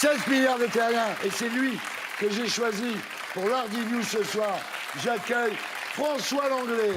16 milliards de terriens. Et c'est lui que j'ai choisi pour l'Hardiview ce soir. J'accueille François Langlais.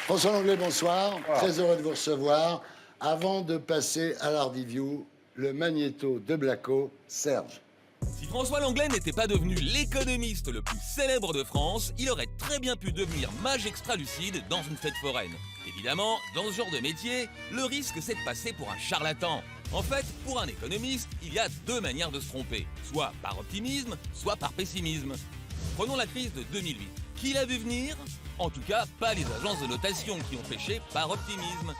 François Langlais, bonsoir. Wow. Très heureux de vous recevoir. Avant de passer à l'Hardiview, le magnéto de Blacko, Serge. Si François Langlais n'était pas devenu l'économiste le plus célèbre de France, il aurait très bien pu devenir mage extra-lucide dans une fête foraine. Évidemment, dans ce genre de métier, le risque c'est de passer pour un charlatan. En fait, pour un économiste, il y a deux manières de se tromper. Soit par optimisme, soit par pessimisme. Prenons la crise de 2008. Qui l'a vu venir ? En tout cas, pas les agences de notation qui ont pêché par optimisme.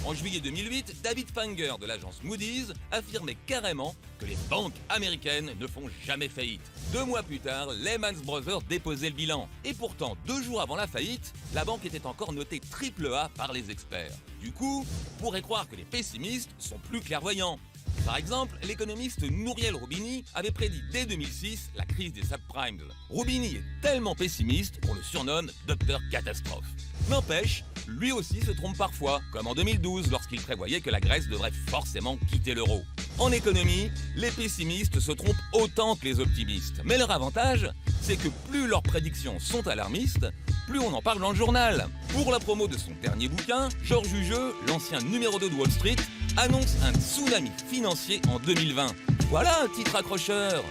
En juillet 2008, David Fanger de l'agence Moody's affirmait carrément que les banques américaines ne font jamais faillite. 2 mois plus tard, Lehman Brothers déposait le bilan. Et pourtant, 2 jours avant la faillite, la banque était encore notée AAA par les experts. Du coup, on pourrait croire que les pessimistes sont plus clairvoyants. Par exemple, l'économiste Nouriel Roubini avait prédit dès 2006 la crise des subprimes. Roubini est tellement pessimiste qu'on le surnomme Docteur Catastrophe. N'empêche, lui aussi se trompe parfois, comme en 2012 lorsqu'il prévoyait que la Grèce devrait forcément quitter l'euro. En économie, les pessimistes se trompent autant que les optimistes. Mais leur avantage, c'est que plus leurs prédictions sont alarmistes, plus on en parle dans le journal. Pour la promo de son dernier bouquin, Georges Hugeux, l'ancien numéro 2 de Wall Street, annonce un tsunami financier en 2020. Voilà un titre accrocheur.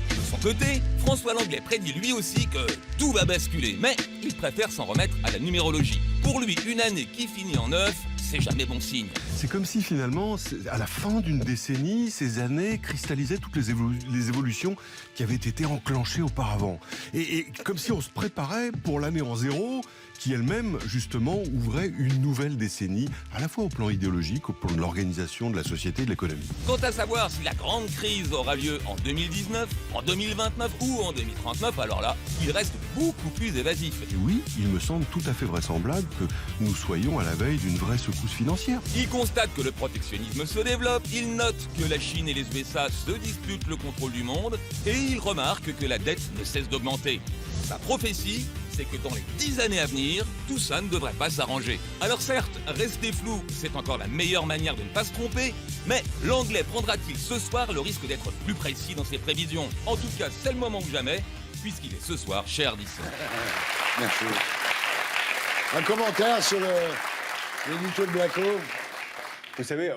De son côté, François Langlais prédit lui aussi que tout va basculer, mais il préfère s'en remettre à la numérologie. Pour lui, une année qui finit en 9, c'est jamais bon signe. C'est comme si finalement, à la fin d'une décennie, ces années cristallisaient toutes les évolutions qui avaient été enclenchées auparavant. Et comme si on se préparait pour l'année en zéro, qui elle-même, justement, ouvrait une nouvelle décennie, à la fois au plan idéologique, au plan de l'organisation de la société et de l'économie. Quant à savoir si la grande crise aura lieu en 2019, en 2029 ou en 2039, alors là, il reste beaucoup plus évasif. Et oui, il me semble tout à fait vraisemblable que nous soyons à la veille d'une vraie secousse financière. Il constate que le protectionnisme se développe, il note que la Chine et les USA se disputent le contrôle du monde, et il remarque que la dette ne cesse d'augmenter. Sa prophétie, c'est que dans les 10 années à venir, tout ça ne devrait pas s'arranger. Alors certes, rester flou, c'est encore la meilleure manière de ne pas se tromper, mais Langlais prendra-t-il ce soir le risque d'être plus précis dans ses prévisions ? En tout cas, c'est le moment ou jamais, puisqu'il est ce soir chez Ardisson. Merci. Un commentaire sur l'édito de Blacko ? Vous savez,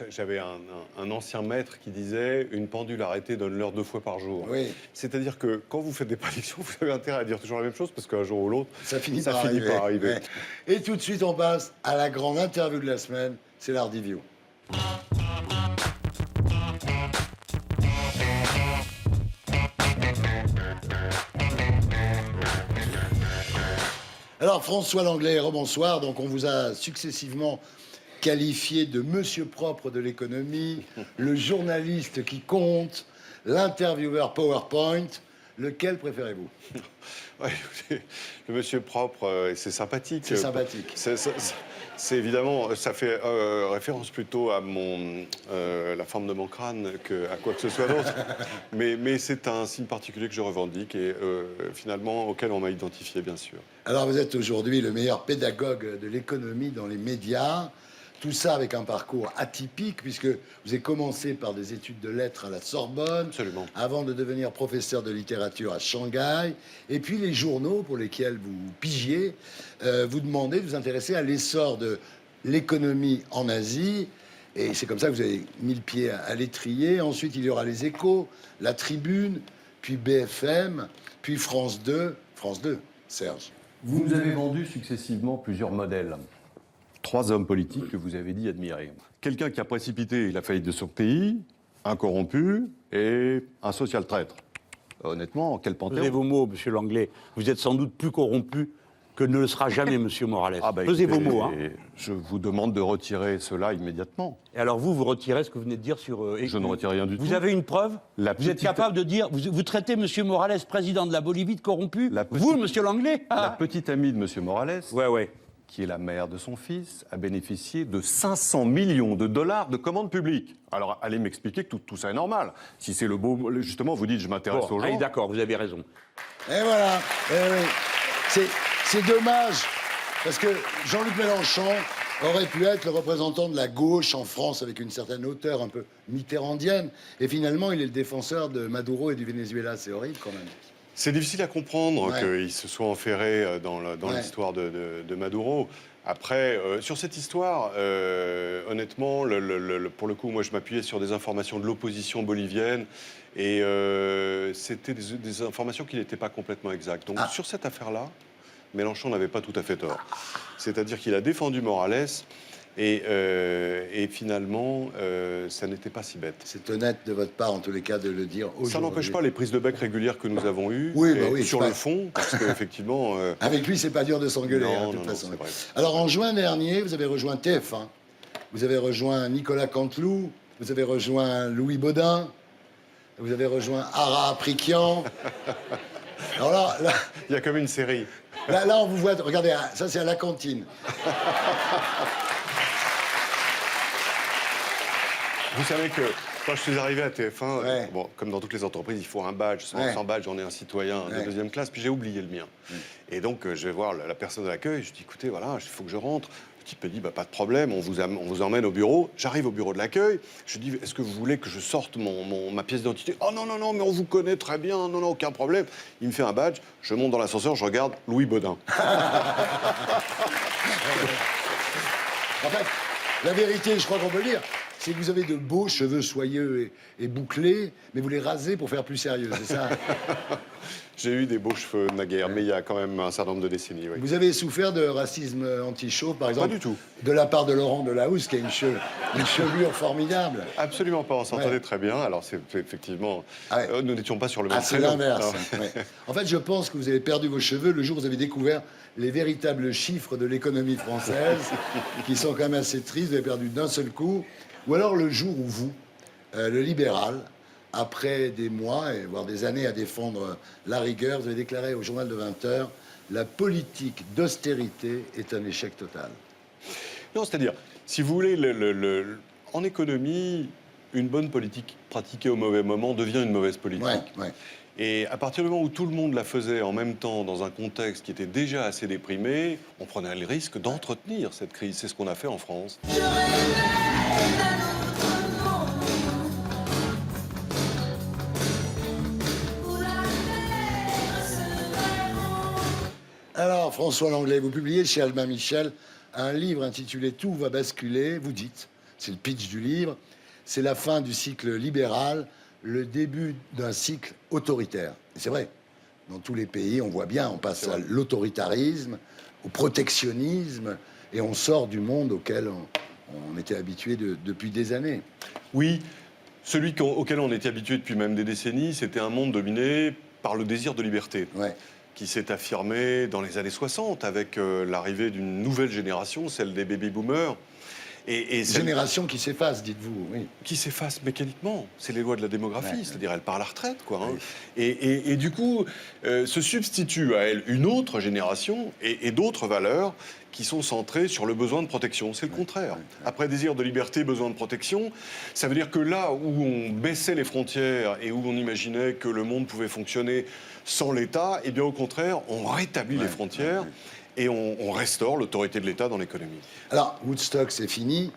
j'avais un ancien maître qui disait « Une pendule arrêtée donne l'heure 2 fois par jour oui. ». C'est-à-dire que quand vous faites des prédictions, vous avez intérêt à dire toujours la même chose parce qu'un jour ou l'autre, ça finit par arriver. Ouais. Et tout de suite, on passe à la grande interview de la semaine, c'est l'Hardiview. Alors, François Langlais, rebonsoir. Donc, on vous a successivement qualifié de monsieur propre de l'économie, le journaliste qui compte, l'intervieweur PowerPoint. Lequel préférez-vous ? Ouais, le monsieur propre, c'est sympathique. C'est sympathique. C'est évidemment, ça fait référence plutôt à la forme de mon crâne qu'à quoi que ce soit d'autre. mais c'est un signe particulier que je revendique et finalement auquel on m'a identifié, bien sûr. Alors vous êtes aujourd'hui le meilleur pédagogue de l'économie dans les médias. Tout ça avec un parcours atypique, puisque vous avez commencé par des études de lettres à la Sorbonne, absolument, avant de devenir professeur de littérature à Shanghai. Et puis les journaux pour lesquels vous pigiez, vous demandez de vous intéresser à l'essor de l'économie en Asie. Et c'est comme ça que vous avez mis le pied à l'étrier. Ensuite, il y aura les Échos, la Tribune, puis BFM, puis France 2. France 2, Serge. Vous nous avez vendu successivement plusieurs modèles. 3 hommes politiques que vous avez dit admirer. Quelqu'un qui a précipité la faillite de son pays, un corrompu et un social traître. Honnêtement, quel panthéon. Pesez vos mots, monsieur Langlais. Vous êtes sans doute plus corrompu que ne le sera jamais monsieur Morales. Pesez vos mots. Je vous demande de retirer cela immédiatement. Et alors vous retirez ce que vous venez de dire sur... Je ne retire rien du tout. Vous avez une preuve ? Vous êtes capable de dire... Vous traitez monsieur Morales, président de la Bolivie, de corrompu ? Vous, monsieur Langlais ? La petite amie de monsieur Morales... Ouais. Qui est la mère de son fils, a bénéficié de 500 millions de dollars de commandes publiques. Alors, allez m'expliquer que tout ça est normal. Si c'est le beau... Justement, vous dites, je m'intéresse aux gens... Allez, d'accord, vous avez raison. Et voilà. Eh oui. C'est dommage, parce que Jean-Luc Mélenchon aurait pu être le représentant de la gauche en France avec une certaine hauteur un peu mitterrandienne. Et finalement, il est le défenseur de Maduro et du Venezuela. C'est horrible quand même. C'est difficile à comprendre Ouais. qu'il se soit enferré dans Ouais. l'histoire de Maduro. Après, sur cette histoire, honnêtement, pour le coup, moi, je m'appuyais sur des informations de l'opposition bolivienne et c'était des informations qui n'étaient pas complètement exactes. Donc, sur cette affaire-là, Mélenchon n'avait pas tout à fait tort. C'est-à-dire qu'il a défendu Morales et finalement, ça n'était pas si bête. C'est honnête de votre part, en tous les cas, de le dire aujourd'hui. Ça n'empêche pas les prises de bec régulières que nous avons eues. Oui, et bah oui, sur c'est le pas- fond, parce qu'effectivement... Avec lui, c'est pas dur de s'engueuler, Non, hein, de non, toute non, façon. c'est vrai. Alors, en juin dernier, vous avez rejoint TF1. Vous avez rejoint Nicolas Canteloup. Vous avez rejoint Louis Baudin. Vous avez rejoint Ara Aprikian. Alors là, Il y a comme une série. là, on vous voit. Regardez, ça, c'est à la cantine. Vous savez que quand je suis arrivé à TF1, Ouais. bon, comme dans toutes les entreprises, il faut un badge. Sans, Ouais. sans badge, on est un citoyen Ouais. de deuxième classe, puis j'ai oublié le mien. Et donc, je vais voir la personne de l'accueil, je dis, écoutez, voilà, il faut que je rentre. Le type me dit, bah, pas de problème, on vous emmène au bureau. J'arrive au bureau de l'accueil, je dis, est-ce que vous voulez que je sorte ma pièce d'identité? Oh non, non, non, mais on vous connaît très bien, non, non, aucun problème. Il me fait un badge, je monte dans l'ascenseur, je regarde Louis Baudin. En fait, la vérité, je crois qu'on peut le dire, c'est que vous avez de beaux cheveux soyeux et bouclés, mais vous les rasez pour faire plus sérieux, c'est ça? J'ai eu des beaux cheveux naguère, mais il y a quand même un certain nombre de décennies, oui. Vous avez souffert de racisme anti-chauve, par exemple? du tout. De la part de Laurent Delahousse, qui a une chevelure formidable. Absolument pas, on s'entendait Ouais. très bien. Alors, c'est effectivement, Ah ouais. nous n'étions pas sur le même Ah, c'est créneau. l'inverse. Non. Ouais. En fait, je pense que vous avez perdu vos cheveux le jour où vous avez découvert les véritables chiffres de l'économie française, qui sont quand même assez tristes. Vous avez perdu d'un seul coup. Ou alors le jour où vous, le libéral, après des mois, et voire des années à défendre la rigueur, vous avez déclaré au journal de 20 heures, la politique d'austérité est un échec total. Non, c'est-à-dire, si vous voulez, en économie, une bonne politique pratiquée au mauvais moment devient une mauvaise politique. Ouais, ouais. Et à partir du moment où tout le monde la faisait en même temps, dans un contexte qui était déjà assez déprimé, on prenait le risque d'entretenir cette crise. C'est ce qu'on a fait en France. Alors, François Langlais, vous publiez chez Albin Michel un livre intitulé Tout va basculer. Vous dites, c'est le pitch du livre, c'est la fin du cycle libéral, le début d'un cycle autoritaire. Et c'est vrai, dans tous les pays, on voit bien, on passe à l'autoritarisme, au protectionnisme, et on sort du monde auquel on était habitué depuis des années. Oui, celui auquel on était habitué depuis même des décennies, c'était un monde dominé par le désir de liberté. Ouais. Qui s'est affirmé dans les années 60 avec l'arrivée d'une nouvelle génération, celle des baby-boomers. Et celle Génération qui s'efface, dites-vous, oui. qui s'efface mécaniquement. C'est les lois de la démographie, Ouais. c'est-à-dire elle part à la retraite, quoi. Hein. Oui. Et du coup, se substitue à elle une autre génération et d'autres valeurs qui sont centrées sur le besoin de protection. C'est le contraire. Après désir de liberté, besoin de protection, ça veut dire que là où on baissait les frontières et où on imaginait que le monde pouvait fonctionner sans l'État, eh bien au contraire, on rétablit les frontières et on restaure l'autorité de l'État dans l'économie. Alors, Woodstock, c'est fini.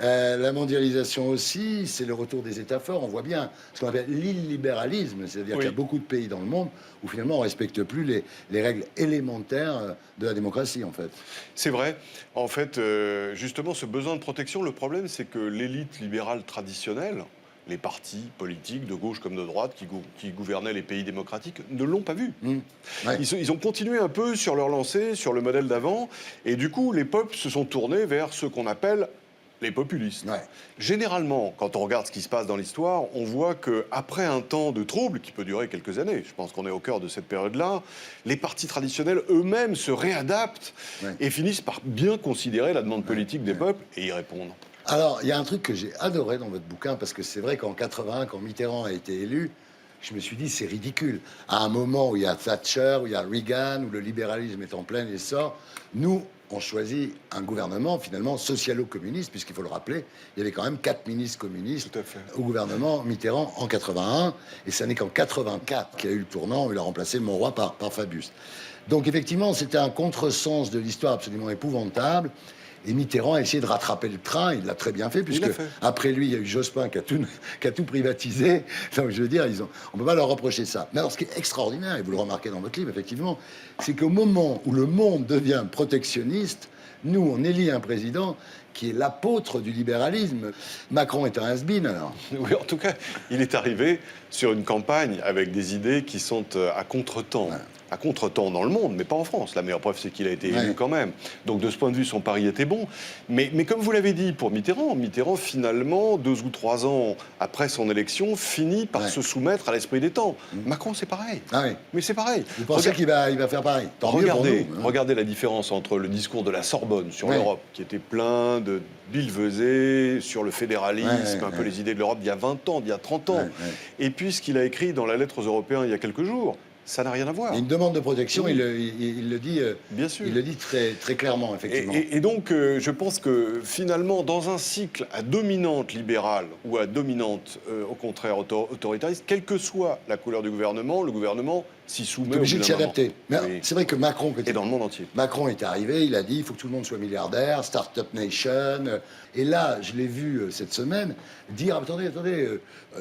La mondialisation aussi, c'est le retour des États forts. On voit bien ce qu'on appelle l'illibéralisme, c'est-à-dire Oui. qu'il y a beaucoup de pays dans le monde où finalement on ne respecte plus les règles élémentaires de la démocratie, en fait. C'est vrai. En fait, justement, ce besoin de protection, le problème, c'est que l'élite libérale traditionnelle, les partis politiques de gauche comme de droite qui gouvernaient les pays démocratiques, ne l'ont pas vu. Ouais. Ils ont continué un peu sur leur lancée, sur le modèle d'avant, et du coup, les peuples se sont tournés vers ce qu'on appelle les populistes. Ouais. Généralement, quand on regarde ce qui se passe dans l'histoire, on voit qu'après un temps de trouble, qui peut durer quelques années, je pense qu'on est au cœur de cette période-là, les partis traditionnels eux-mêmes se réadaptent et finissent par bien considérer la demande politique des peuples et y répondre. Alors, il y a un truc que j'ai adoré dans votre bouquin, parce que c'est vrai qu'en 81, quand Mitterrand a été élu, je me suis dit, c'est ridicule. À un moment où il y a Thatcher, où il y a Reagan, où le libéralisme est en plein essor, nous, ont choisi un gouvernement finalement socialo-communiste, puisqu'il faut le rappeler, il y avait quand même 4 ministres communistes Tout à fait. au gouvernement Mitterrand en 81, et ce n'est qu'en 84 qu'il y a eu le tournant où il a remplacé Monroy par Fabius. Donc effectivement, c'était un contresens de l'histoire absolument épouvantable. Et Mitterrand a essayé de rattraper le train, il l'a très bien fait, puisque après lui, il y a eu Jospin qui a tout privatisé. Donc je veux dire, on ne peut pas leur reprocher ça. Mais alors ce qui est extraordinaire, et vous le remarquez dans votre livre, effectivement, c'est qu'au moment où le monde devient protectionniste, nous, on élit un président qui est l'apôtre du libéralisme. Macron est un has-been, alors. Oui, en tout cas, il est arrivé sur une campagne avec des idées qui sont à contre-temps. Ouais. À contre-temps dans le monde, mais pas en France. La meilleure preuve, c'est qu'il a été élu quand même. Donc, de ce point de vue, son pari était bon. Mais comme vous l'avez dit pour Mitterrand, finalement, 2 ou 3 ans après son élection, finit par se soumettre à l'esprit des temps. Macron, c'est pareil. Ah oui. Mais c'est pareil. Vous pensez qu'il va faire pareil? Regardez la différence entre le discours de la Sorbonne sur l'Europe, qui était plein de billevesées sur le fédéralisme, un peu les idées de l'Europe d'il y a 20 ans, d'il y a 30 ans. Et puis, ce qu'il a écrit dans la lettre aux Européens il y a quelques jours, ça n'a rien à voir. Une demande de protection, il le dit, bien sûr. Il le dit très, très clairement, effectivement. Et donc, je pense que finalement, dans un cycle à dominante libérale ou à dominante, au contraire, autoritariste, quelle que soit la couleur du gouvernement, le gouvernement s'y soumet. Il est obligé de s'y adapter. Mais c'est vrai que Macron... Et dans le monde entier. Macron est arrivé, il a dit, il faut que tout le monde soit milliardaire, Start-up Nation. Et là, je l'ai vu cette semaine dire, attendez,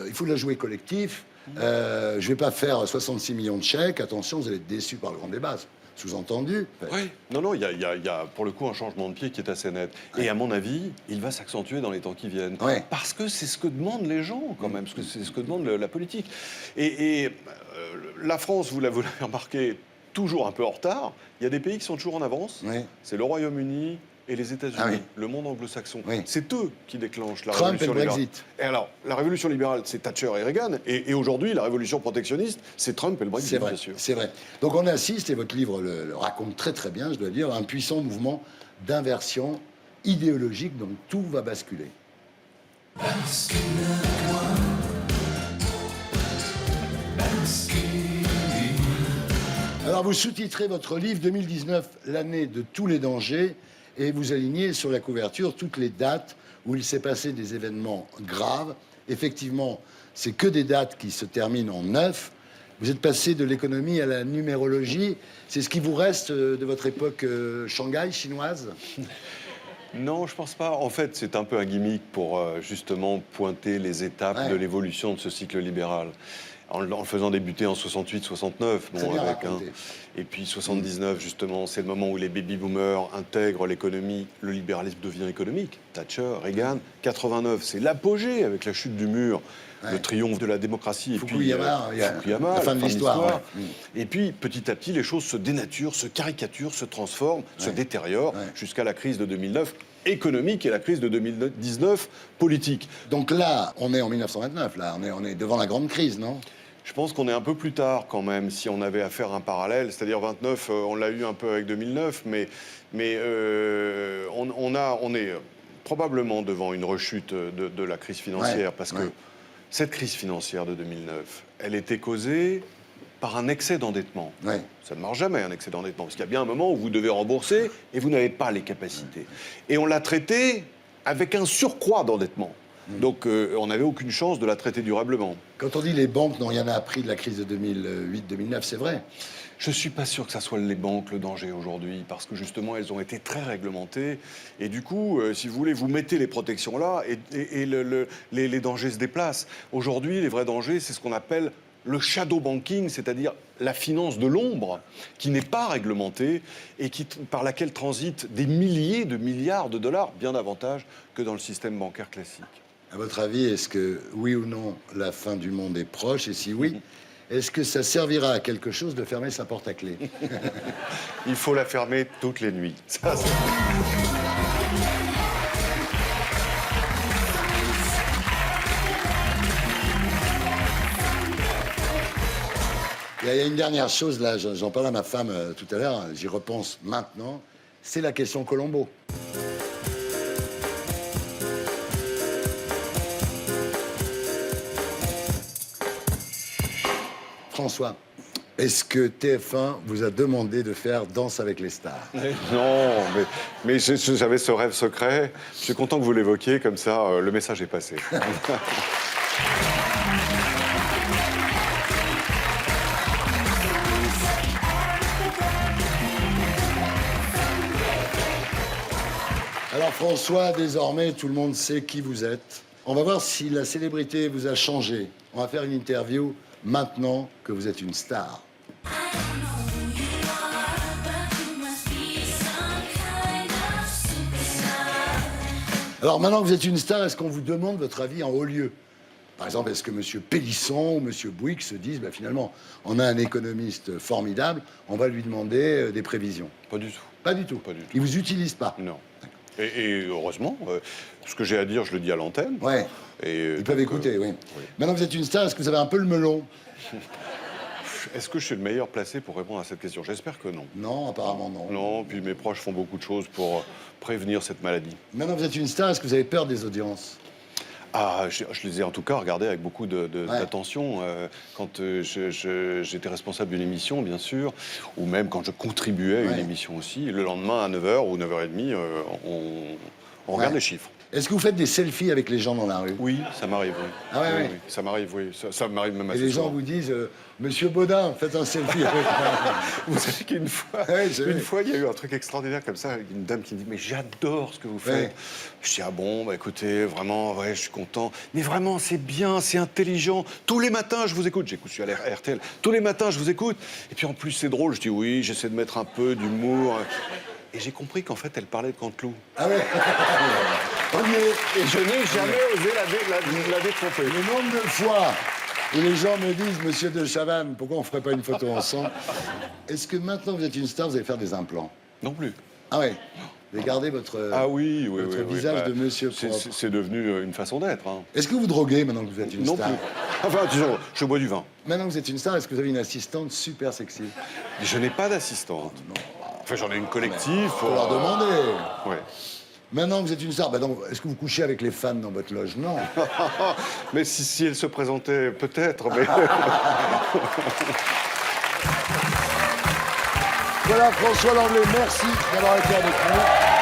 il faut la jouer collectif. Je ne vais pas faire 66 millions de chèques. Attention, vous allez être déçus par le grand débat. Sous-entendu. Oui, non, il y a pour le coup un changement de pied qui est assez net. Et à mon avis, il va s'accentuer dans les temps qui viennent. Parce que c'est ce que demandent les gens, quand même. Parce que c'est ce que demande la politique. Et la France, vous l'avez remarqué, toujours un peu en retard. Il y a des pays qui sont toujours en avance. C'est le Royaume-Uni et les États-Unis, le monde anglo-saxon. C'est eux qui déclenchent la révolution libérale. Trump et le Brexit. Et alors, la révolution libérale, c'est Thatcher et Reagan. Et aujourd'hui, la révolution protectionniste, c'est Trump et le Brexit, bien sûr. C'est vrai. Donc on assiste, et votre livre le raconte très très bien, je dois dire, à un puissant mouvement d'inversion idéologique, donc tout va basculer. Alors vous sous-titrez votre livre 2019, l'année de tous les dangers, et vous alignez sur la couverture toutes les dates où il s'est passé des événements graves. Effectivement, c'est que des dates qui se terminent en 9. Vous êtes passé de l'économie à la numérologie. C'est ce qui vous reste de votre époque Shanghai chinoise? Non, je pense pas. En fait, c'est un peu un gimmick pour justement pointer les étapes de l'évolution de ce cycle libéral. En le faisant débuter en 68-69, et puis 79, justement, c'est le moment où les baby-boomers intègrent l'économie, le libéralisme devient économique. Thatcher, Reagan, 89, c'est l'apogée avec la chute du mur, le triomphe de la démocratie, et Fukuyama, la fin de l'histoire. Et puis, petit à petit, les choses se dénaturent, se caricaturent, se transforment, se détériorent, jusqu'à la crise de 2009 économique et la crise de 2019 politique. Donc là, on est en 1929, là, on est devant la grande crise, non? Je pense qu'on est un peu plus tard quand même, si on avait à faire un parallèle. C'est-à-dire 29, on l'a eu un peu avec 2009, mais on est probablement devant une rechute de la crise financière, parce que cette crise financière de 2009, elle était causée par un excès d'endettement. Ça ne marche jamais, un excès d'endettement, parce qu'il y a bien un moment où vous devez rembourser et vous n'avez pas les capacités. Et on l'a traité avec un surcroît d'endettement. Donc, on n'avait aucune chance de la traiter durablement. Quand on dit les banques n'ont rien appris de la crise de 2008-2009, c'est vrai. Je ne suis pas sûr que ça soit les banques le danger aujourd'hui, parce que justement, elles ont été très réglementées. Et du coup, si vous voulez, vous mettez les protections là et les dangers se déplacent. Aujourd'hui, les vrais dangers, c'est ce qu'on appelle le shadow banking, c'est-à-dire la finance de l'ombre, qui n'est pas réglementée et par laquelle transitent des milliers de milliards de dollars, bien davantage que dans le système bancaire classique. À votre avis, est-ce que, oui ou non, la fin du monde est proche? Et si oui, est-ce que ça servira à quelque chose de fermer sa porte à clé? Il faut la fermer toutes les nuits. Ça, Il y a une dernière chose, là, j'en parlais à ma femme tout à l'heure, j'y repense maintenant, c'est la question Colombo. François, Est-ce que TF1 vous a demandé de faire Danse avec les stars? Non, mais j'avais ce rêve secret. Je suis content que vous l'évoquiez, comme ça, le message est passé. Alors François, désormais, tout le monde sait qui vous êtes. On va voir si la célébrité vous a changé. On va faire une interview maintenant que vous êtes une star. Alors maintenant que vous êtes une star, est-ce qu'on vous demande votre avis en haut lieu? Par exemple, est-ce que M. Pélisson ou M. Bouygues se disent, bah, finalement, on a un économiste formidable, on va lui demander des prévisions? Pas du tout. Pas du tout. Pas du tout. Ils vous utilisent pas? Non. Et heureusement, ce que j'ai à dire, je le dis à l'antenne. Ouais. Et Ils peuvent écouter, oui. Maintenant que vous êtes une star, est-ce que vous avez un peu le melon? Est-ce que je suis le meilleur placé pour répondre à cette question? J'espère que non. Non, apparemment non. Non, puis mes proches font beaucoup de choses pour prévenir cette maladie. Maintenant que vous êtes une star, est-ce que vous avez peur des audiences? Ah, je les ai en tout cas regardés avec beaucoup d'attention quand j'étais responsable d'une émission, bien sûr, ou même quand je contribuais à une émission aussi. Le lendemain, à 9h ou 9h30, on regarde les chiffres. Est-ce que vous faites des selfies avec les gens dans la rue? Oui, ça m'arrive, oui. Ah ouais, Oui, ouais. oui, ça m'arrive, oui. Ça m'arrive même Et assez les gens souvent. vous disent, Monsieur Baudin, faites un selfie avec moi. Vous savez qu'une fois, Ouais, j'ai vu. une fois, il y a eu un truc extraordinaire comme ça, une dame qui me dit « Mais j'adore ce que vous faites Ouais. ». Je dis « Ah bon, bah écoutez, vraiment, ouais, je suis content. Mais vraiment, c'est bien, c'est intelligent. Tous les matins, je vous écoute. » J'écoute, je suis à RTL. « Tous les matins, je vous écoute. Et puis en plus, c'est drôle. » Je dis « Oui, j'essaie de mettre un peu d'humour. » Et j'ai compris qu'en fait, elle parlait de Canteloup. Ah ouais. On y est. Et je n'ai jamais osé la détromper. Le nombre de fois où les gens me disent, Monsieur de Chavannes, pourquoi on ne ferait pas une photo ensemble? Est-ce que maintenant que vous êtes une star, vous allez faire des implants? Non plus. Ah ouais. Vous allez garder votre, Ah oui, votre oui. visage Bah, de monsieur propre. c'est devenu une façon d'être. Hein. Est-ce que vous droguez maintenant que vous êtes une Non star? plus. Enfin, disons, je bois du vin. Maintenant que vous êtes une star, est-ce que vous avez une assistante super sexy? Je n'ai pas d'assistante. Enfin, j'en ai une collective. Faut leur demander. Ouais. Maintenant que vous êtes une star, bah donc, est-ce que vous couchez avec les fans dans votre loge? Non. Mais si elle se présentait, peut-être. Mais... Voilà, François Langlais, merci d'avoir été avec nous.